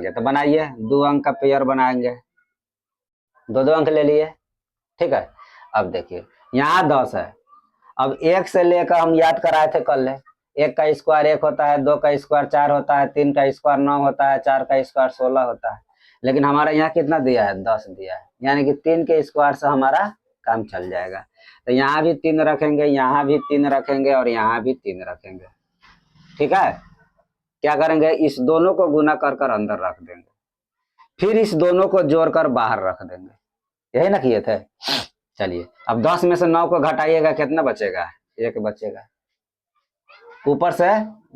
तो बनाइए, 2 अंक का पेयर बनाएंगे, दो दो अंक ले लिए, ठीक है। अब देखिए यहाँ 10 है, अब एक से लेकर हम याद कराए थे कल, एक का स्क्वायर 1 होता है, 2 का स्क्वायर 4 होता है, 3 का स्क्वायर 9 होता है, 4 का स्क्वायर 16 होता है। लेकिन हमारा यहाँ कितना दिया है, 10 दिया है, यानी कि 3 के स्क्वायर से हमारा काम चल जाएगा। तो यहाँ भी 3 रखेंगे, यहाँ भी 3 रखेंगे और यहाँ भी 3 रखेंगे, ठीक है। क्या करेंगे, इस दोनों को गुना कर कर अंदर रख देंगे, फिर इस दोनों को जोड़कर बाहर रख देंगे, यही ना किए थे। चलिए अब 10 में से 9 को घटाइएगा, कितना बचेगा, 1 बचेगा। ऊपर से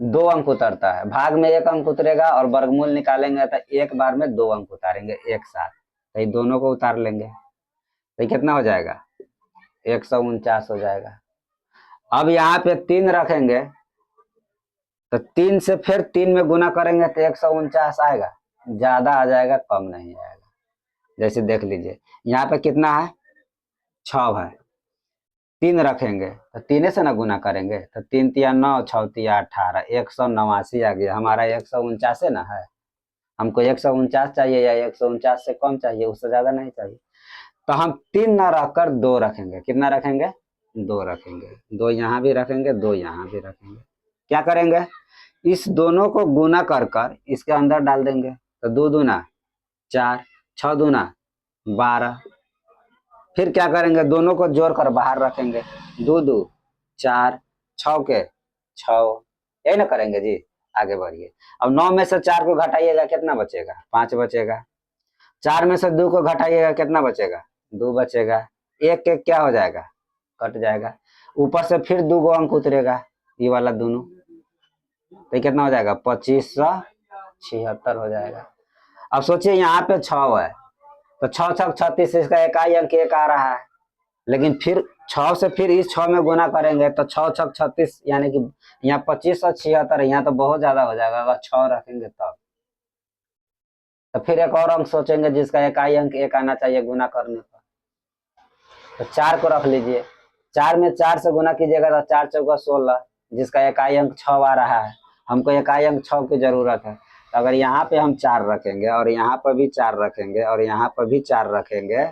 2 अंक उतरता है, भाग में 1 अंक उतरेगा और वर्गमूल निकालेंगे तो एक बार में 2 अंक उतारेंगे एक साथ, तो ये दोनों को उतार लेंगे, तो कितना हो जाएगा, 149 हो जाएगा। अब यहाँ पे 3 रखेंगे, तो 3 से फिर 3 में गुना करेंगे तो 149 आएगा, ज्यादा आ जाएगा कम नहीं आएगा। जैसे देख लीजिए यहाँ पे कितना है, 6 है, 3 रखेंगे तो 3 से ना गुना करेंगे, तो 3 तिया 9, 6 तिया 18, 189 आ गया हमारा। 149 ना है, हमको 149 चाहिए या 149 से कम चाहिए, उससे ज्यादा नहीं चाहिए। तो हम 3 ना रखकर 2 रखेंगे, कितना रखेंगे, 2 रखेंगे, 2 यहाँ भी रखेंगे, 2 यहाँ भी रखेंगे। क्या करेंगे, इस दोनों को गुना कर कर इसके अंदर डाल देंगे, तो 2 दूना 4, 6 दूना 12, फिर क्या करेंगे, दोनों को जोड़कर बाहर रखेंगे, 2 2 4, 6 के 6, यही ना करेंगे जी। आगे बढ़िए, अब 9 में से 4 को घटाइएगा, कितना बचेगा, 5 बचेगा। 4 में से 2 को घटाइएगा, कितना बचेगा, 2 बचेगा। एक एक क्या हो जाएगा, कट जाएगा। ऊपर से फिर 2 अंक उतरेगा, ये वाला दोनों, तो कितना हो जाएगा, 2576 हो जाएगा। अब सोचिए यहाँ पे 6 है, तो 6 6 36, इसका इकाई अंक 1 आ रहा है, लेकिन फिर 6 से फिर इस 6 में गुना करेंगे तो 6 6 36, यानी कि यहाँ 2576 है, यहाँ तो बहुत ज्यादा हो जाएगा अगर 6 रखेंगे तब। तो फिर एक और अंक सोचेंगे जिसका इकाई अंक 1 आना चाहिए गुना करने पर, तो 4 को रख लीजिए। 4 में 4 से गुना कीजिएगा तो 4 चौका 16, जिसका इकाई अंक 6 आ रहा है, हमको इकाई अंक 6 की जरूरत है। तो अगर यहाँ पे हम 4 रखेंगे और यहाँ पर भी 4 रखेंगे और यहाँ पर भी 4 रखेंगे,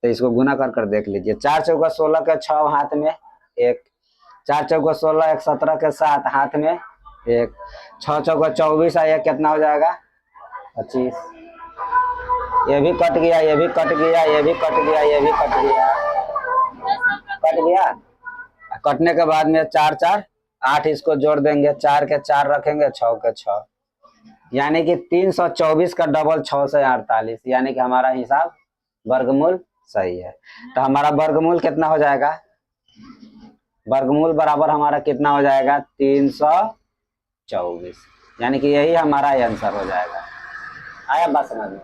तो इसको गुना कर कर देख लीजिए। 4 चौका 16 के 6 हाथ में 1, 4 चौका 16 1 17 के 7 हाथ में 1, 6 चौका 24 आया, कितना हो जाएगा, 25। ये भी कट गया, ये भी कट गया, ये भी कट गया, ये भी कट गया, कट गया। कटने के बाद में 4 4 8, इसको जोड़ देंगे, 4 के 4 रखेंगे, 6 के 6, यानी कि 324 का डबल 6 से 48, यानी कि हमारा हिसाब वर्गमूल सही है। तो हमारा वर्गमूल कितना हो जाएगा, वर्गमूल बराबर हमारा कितना हो जाएगा, 324, यानी कि यही हमारा आंसर हो जाएगा। आया बात समझ में।